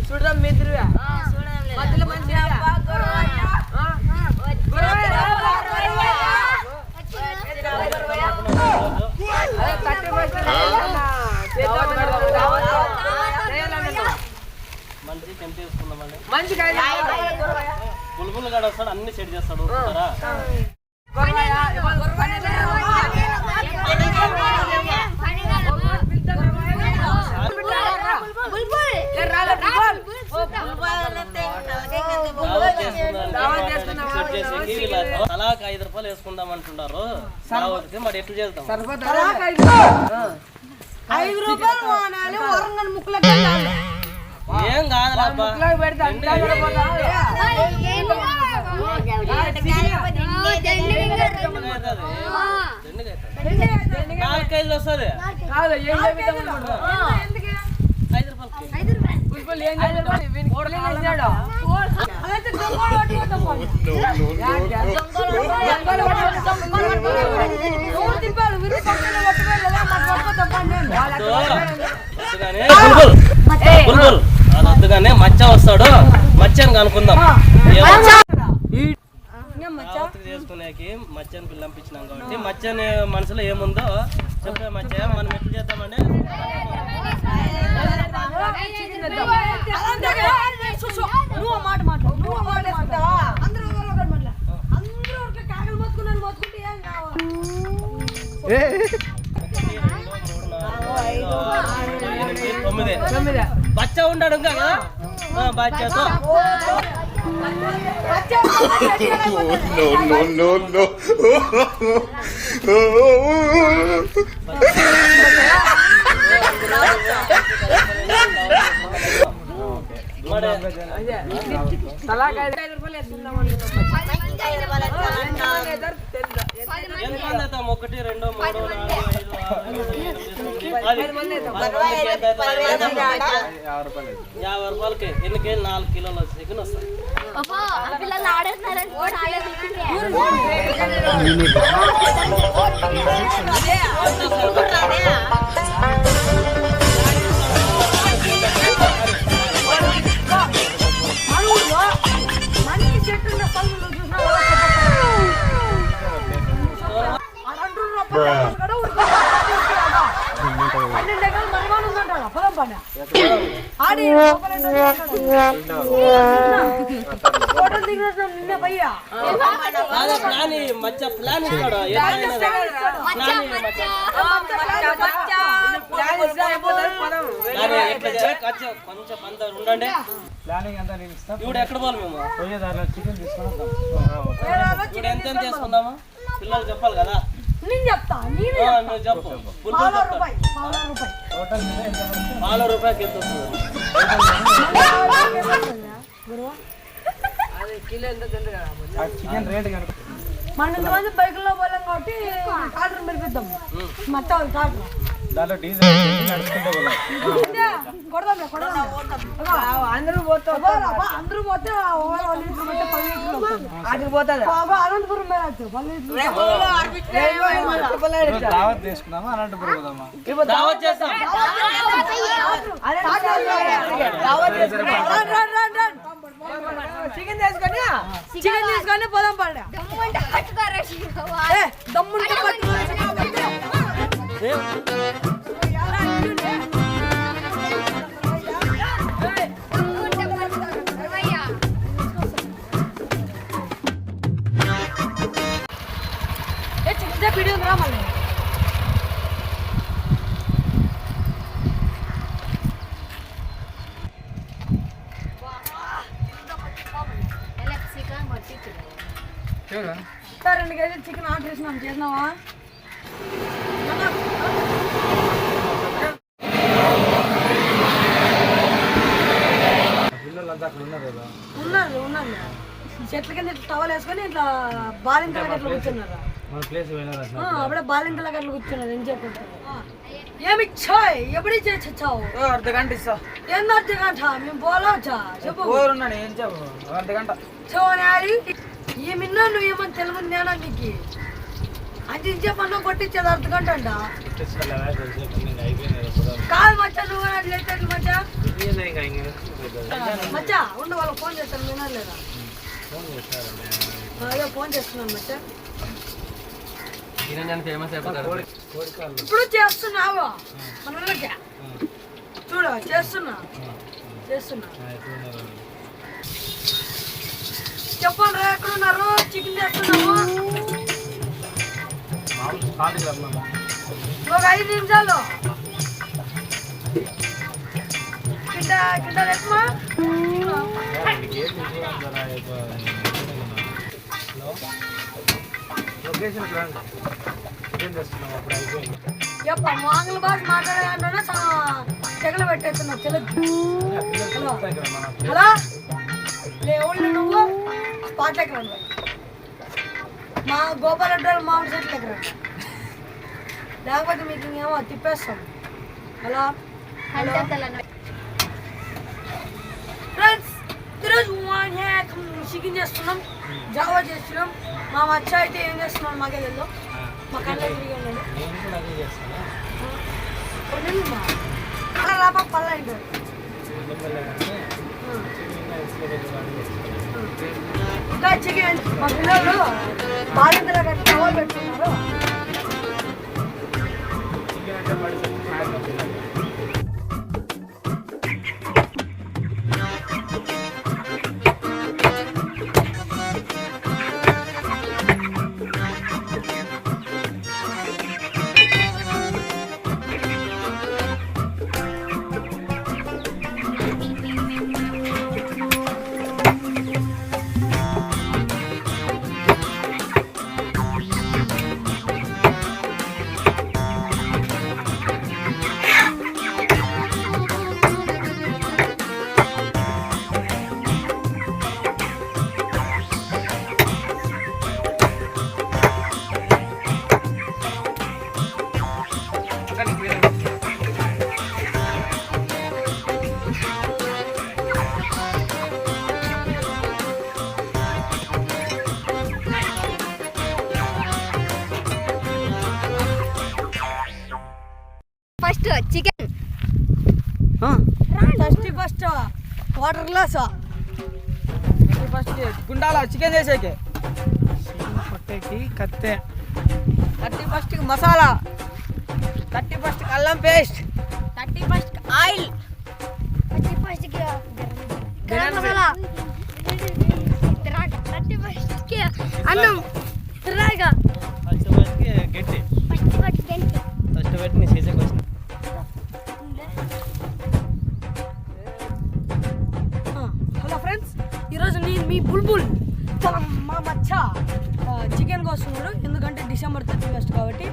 చూడడం మీదురువా మధ్యలో మంచిగా మంచి టెంప్ చేసుకుందామండి. మంచిగా బుల్బుల్ గాడు వస్తాడు, అన్ని సెట్ చేస్తాడు. తలాక్ 5 రూపాయలు వేసుకుందాం అంటున్నారు. మరి ఎట్లు చేద్దాం? 5 రూపాయలు ఏం కాదు నాలుగైదు వస్తుంది. 5 రూపాయలు అందుకనే మచ్చ వస్తాడు, మచ్చని కనుక్కుందాం. చేసుకునేకి మచ్చని పిల్లంపించినాం కాబట్టి మచ్చని మనసులో ఏముందో చెప్పే మచ్చ మనం ఎట్లు చేద్దామండి. బచ్చ ఉన్నాడు కదా బచ్చతో ఒకటి 2 3 4 50 రూపాయలకి ఎన్ని కేజీలు? 4 కిలోల చికెన్ వస్తాయి. మచ్చ ప్లాన్ ఇస్తాడు. కొంచెం పందరు ఉండండి. ఇప్పుడు ఎక్కడ పోవాలి మేము? ఇప్పుడు ఎంత తీసుకుందామా? పిల్లలు చెప్పాలి కదా. నేను చెప్తా, నువ్వు చెప్పు. ₹1 రూపాయకి ఎంత వస్తుంది? చికెన్ రేట్ మన ఇంతమంది బైకుల్లో పోలేం కాబట్టి టాటర్ మెరిపిద్దాం. మొత్తం టాటర్ దాంట్లో డీజిల్ అందరూ పోతే అనంతపురం దావత్ తీసుకున్నామా? అనంతపురం చికెన్ తీసుకొని పోదాం. పడ దమ్ముంటే వీడియో రా మళ్ళీ సార్ 2 కేజీలు చికెన్ ఆర్డర్ చేసినాం. చేసినావా? ఉన్నారు. చెట్ల కింద టవల్ వేసుకొని ఇట్లా బాలింతల గట్ల కూర్చున్నారు. అప్పుడే బాలింతల గట్ల కూర్చున్నారు. ఏం చెప్పంటారు? ఏమి ఇచ్చాయి? ఎప్పుడు ఇచ్చావు? అర్ధగంట ఇస్తా. ఏంది అర్ధగంట? మేము పోలవచ్చా? చెప్పు. ఏం చెప్పు? అర్ధగంట చూడాలి. ఏమిన్నా నువ్వు ఏమని తెలుగు నేనా నీకు? అది చెప్పన్నా కొట్టించేది అర్ధగంట అంట. కాదు మచ్చా, నువ్వు అట్లయితే మచ్చా మచ్చా ఉండు, వాళ్ళకి ఫోన్ చేస్తాను వినలేదా? అదే ఫోన్ చేస్తున్నాను మచ్చా. ఇప్పుడు చేస్తున్నావు మన వాళ్ళకి చూడు, చేస్తున్నా చెప్పండి రా, ఎక్కడున్నారు? చికెన్ చేస్తున్నాము, ఒక 5 నిమిషాలు. కింద లేకమా ఎప్ప మాంగళ భాష మాట్లాడే తెగలు పెట్టేస్తున్నా తెలుగు. హలో లేవుళ్ళు, నువ్వు స్పాట్ ఎక్కడ మా గోపాల్ మామిడి చెట్లు ఎక్కడ, లేకపోతే మీకు ఇంకేమో తిప్పేస్తాం. హలో ఫ్రెండ్స్, ఈరోజు చికెన్ చేస్తున్నాం, జావా చేస్తున్నాం. మా మచ్చ అయితే ఏం చేస్తున్నాం మాకే తెలియదు, మా కళ్ళ తిరిగి ఉన్నాడు. రాబా పళ్ళ అంటారు. ఇంకా చికెన్ మా పిల్లలు బాధ్యతలు కట్టి టవల్ పెట్టుకున్నారు. First chicken, first water glass, first Gundala chicken చేసేకి పట్టేకి కత్తె, 31st మసాలా, 31st అల్లం paste, 31st oil, 31st garam masala, 31st అన్నం, తిరగా గట్టి ఫస్ట్ గంట ఫస్ట్ పెట్టి నీ చేసేకి వచ్చిన హలో ఫ్రెండ్స్, ఈరోజు నేను మీ బుల్బుల్ చాలా మా మచ్చ చికెన్ కోస్తున్నాడు. ఎందుకంటే December 31st కాబట్టి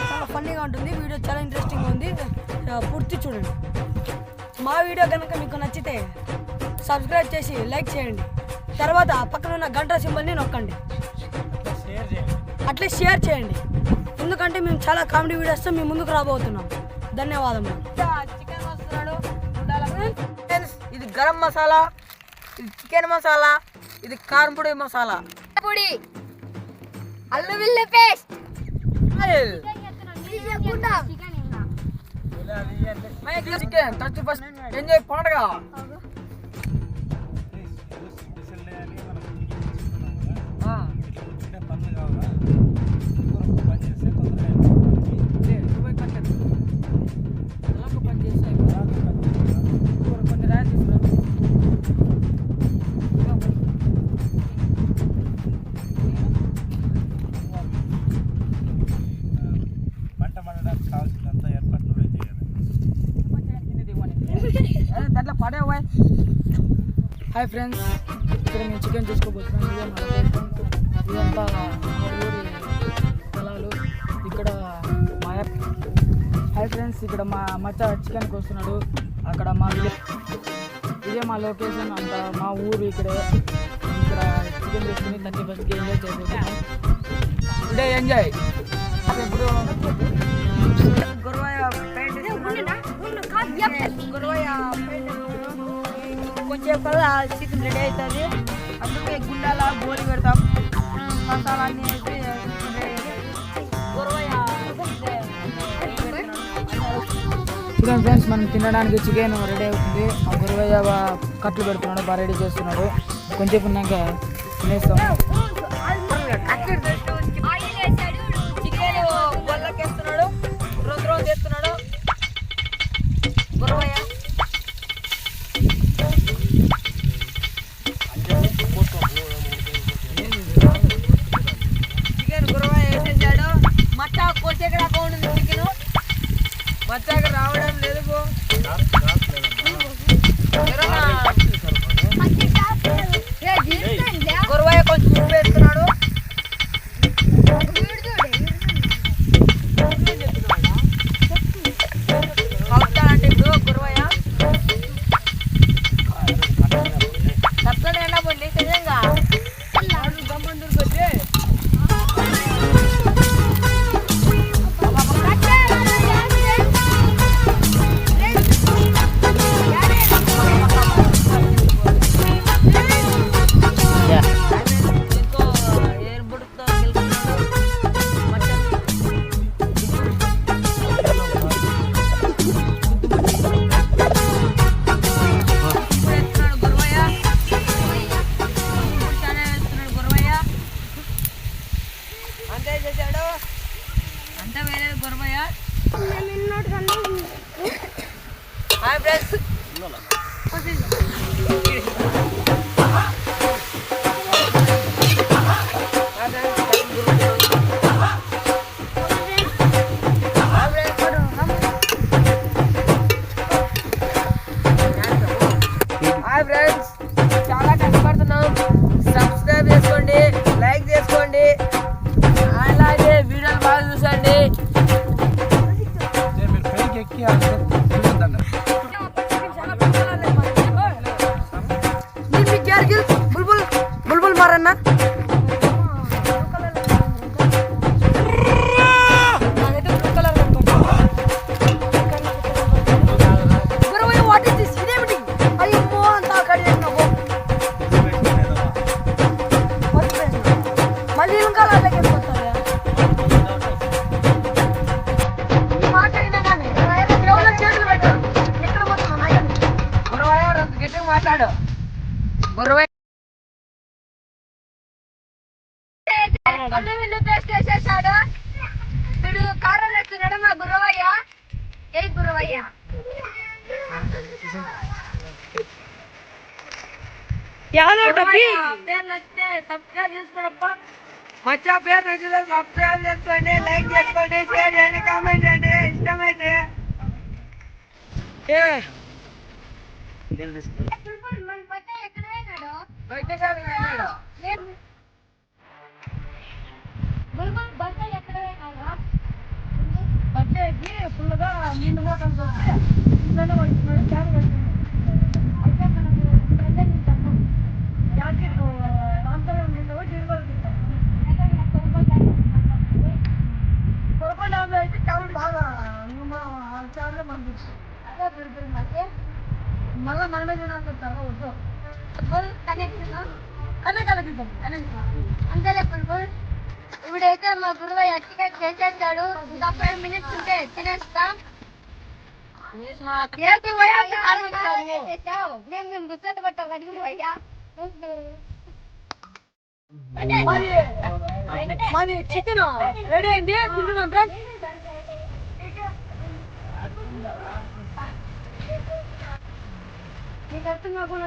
చాలా ఫన్నీగా ఉంటుంది. వీడియో చాలా ఇంట్రెస్టింగ్గా ఉంది, పూర్తి చూడండి. మా వీడియో కనుక మీకు నచ్చితే సబ్స్క్రైబ్ చేసి లైక్ చేయండి. తర్వాత పక్కన ఉన్న గంట సింబల్ని నొక్కండి, అట్లే షేర్ చేయండి. ఎందుకంటే మేము చాలా కామెడీ వీడియోస్తో మీ ముందుకు రాబోతున్నాం. ధన్యవాదములు. చికెన్ వస్తున్నాడు, ఇది గరం మసాలా, ఇది చికెన్ మసాలా, ఇది కారం పొడి మసాలా, పొడి, అల్లం వెల్లుల్లి పేస్ట్, చికెన్ 31st ఎంజాయ్ పండుగ. దాంట్లో పడేవా. హాయ్ ఫ్రెండ్స్, ఇక్కడ మేము చికెన్ చూసుకోబోతున్నాం. ఇదంతా మా ఊరి స్థలాలు. ఇక్కడ మా హాయ్ ఫ్రెండ్స్, ఇక్కడ మా మచ్చ చికెన్ కోస్తున్నాడు. అక్కడ మా ఇదే మా లొకేషన్, అంతా మా ఊరు ఇక్కడే. ఇక్కడ చికెన్ చేసుకుని 31st ఎంజాయ్ చేయబోతున్నాం. ఇదే ఎంజాయ్. ఇప్పుడు గురవయ్య పెయింట్ కొంచెం కల్లా చికెన్ రెడీ అవుతుంది. అందుకే గుండాల గోలి పెడతాం, మసాలా అన్నీ వేసి గురవయ్య చికెన్ ఫ్రెండ్స్ మనం తినడానికి చికెన్ రెడీ అవుతుంది. ఆ గురువయ్య కట్లు పెడుతున్నాడు, బాగా రెడీ చేస్తున్నాడు. కొంచెం ఉన్నాక తినేస్తాం. చికెన్ గొల్లకేస్తున్నాడు, రోజు చేస్తున్నాడు గురువయ్య. చికెన్ గురువయ్య వేసేసాడు. మచ్చా కోసేకడ అకౌంట్ ఉంది చికెన్, మచ్చాక రావడం లేదు. గురువయ్య కొంచెం ఉప్పు వేస్తున్నాడు. కలుపుతాడంటే ఇప్పుడు గురువయ్య తప్పకుండా పోండి నిజంగా గమ్మందరికి వచ్చి అంతా వేరే Guruvaiah. Hi friends, hi friends, చాలా కష్టపడుతున్నాం. సబ్స్క్రైబ్ చేసుకోండి, లైక్ చేసుకోండి, అలాగే వీడియోలు బాగా చూసండి. బుల్బుల్ బుల్బుల్ మారన్నా మళ్ళీ ఇంకా మాట్లాడు గురువయ్య. వేసేసాడు వీడు కారం ఎత్తున్నాడు మా గురువయ్య. ఏ గురువయ్య సబ్స్క్రైబ్ చేసుకోండి, మచ్చా పేరు నచ్చితే సబ్స్క్రైబ్ చేసుకోండి, లైక్ చేసుకోండి, షేర్ చేయండి, కామెంట్ చేయండి. ఇష్టమైతే బట్టకి ఫుల్గా నీళ్ళు మోటార్ ఇంట్లోనే పడుతున్నాడు. క్యాన్ కట్టుకున్నాడు. అయితే మనకు జాకెట్ రాంతరం తింటావు, జీరుగోలు తింటావు. పొరపాటు అయితే క్యాన్ బాగా చాలా మంది మళ్ళీ మనమే తినాలంటారు. వద్దు అంతేలే పుల్బుల్. ఇప్పుడైతే మా గురువయ్య చికెన్ చేసేస్తాడు. ఇంకా 5 minutes ఉంటే తినేస్తాం. మేము గుర్తుపట్టాం కదా గురువయ్య. మరి చికెన్ రెడీ అయింది, తింటున్నాం ఫ్రెండ్స్. నీకు అర్థం కాకుండా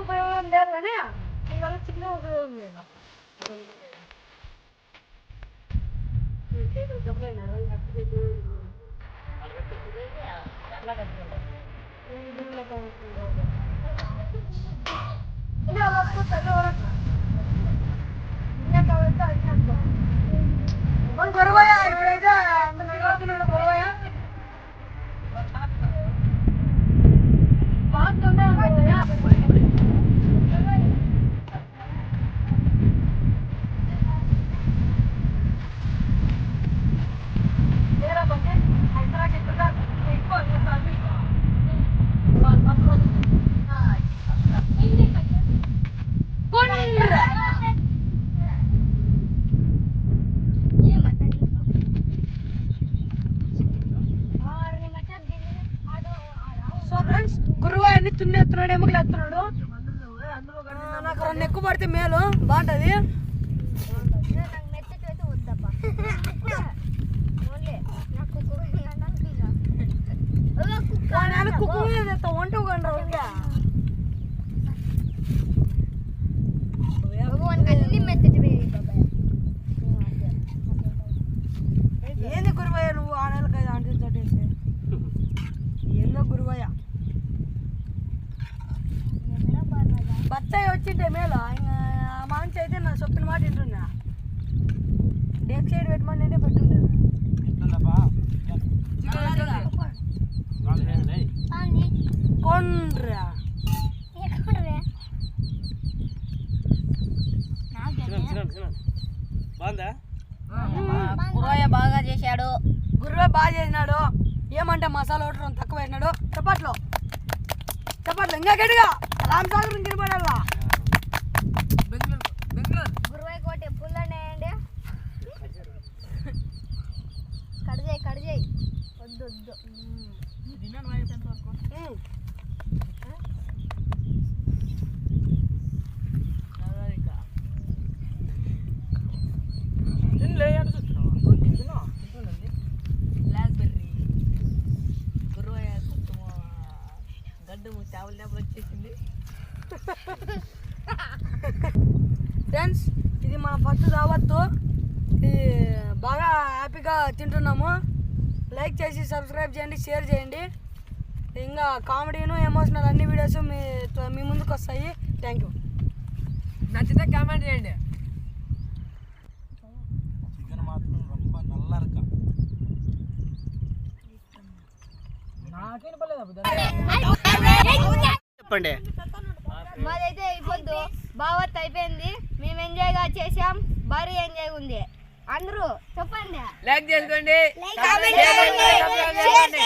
ఉపయోగం లేదు కానీ ఇవాళ చిన్న ఉపయోగం లేదు. గురువయ్య ఇప్పుడైతే గురువయ్య సో ఫ్రెండ్స్ గురువాయ అన్ని తున్నేస్తున్నాడు, ఎముకలు ఎత్తున్నాడు. నాకు 2 ఎక్కువ పడితే మేలు బాగుంటది. కుక్క వంట ఏంది గురువయ్య నువ్వు ఆడలకైదు అంటితోటేసి ఏందో గురువయ్య బత్తాయి వచ్చింటే మేలు. ఇంకా మంచి అయితే నా చెప్పిన మాట వింటున్నా. డేక్ సైడ్ పెట్టమని అంటే పెట్టుండే కొండ్రా బాగుందా? గురువయ్య బాగా చేశాడు. గురువే బాగా చేసినాడు. ఏమంటే మసాలా ఒకటి తక్కువ వేసినాడు. చప్పట్లు ఇంకా గట్టిగా రామసాగర్ తినబడాలా. గురువై కోటి పుల్లనేయండి. కడిజేయి వద్దు బ్లాక్బెర్రీ గురువయ్య గడ్డు చావుల డబ్బులు వచ్చేసింది. ఫ్రెండ్స్ ఇది మన ఫస్ట్ దావత్తు. ఇది బాగా హ్యాపీగా తింటున్నాము. లైక్ చేసి సబ్స్క్రైబ్ చేయండి, షేర్ చేయండి. ఇంకా కామెడీను ఎమోషనల్ అన్ని వీడియోస్ మీ ముందుకు వస్తాయి. Thank you. నచ్చితే కామెంట్ చేయండి. చికెన్ మాత్రం రొంబ నల్లా ఇరుకా. నాకేం పర్లేదు. చెప్పండి. మాదైతే అయిపోద్దు. బావత్ అయిపోయింది. మేము ఎంజాయ్గా చేసాం. భారీ ఎంజాయ్ ఉంది. అందరూ చెప్పండి. లైక్ చేసుకోండి. కామెంట్ చేయండి.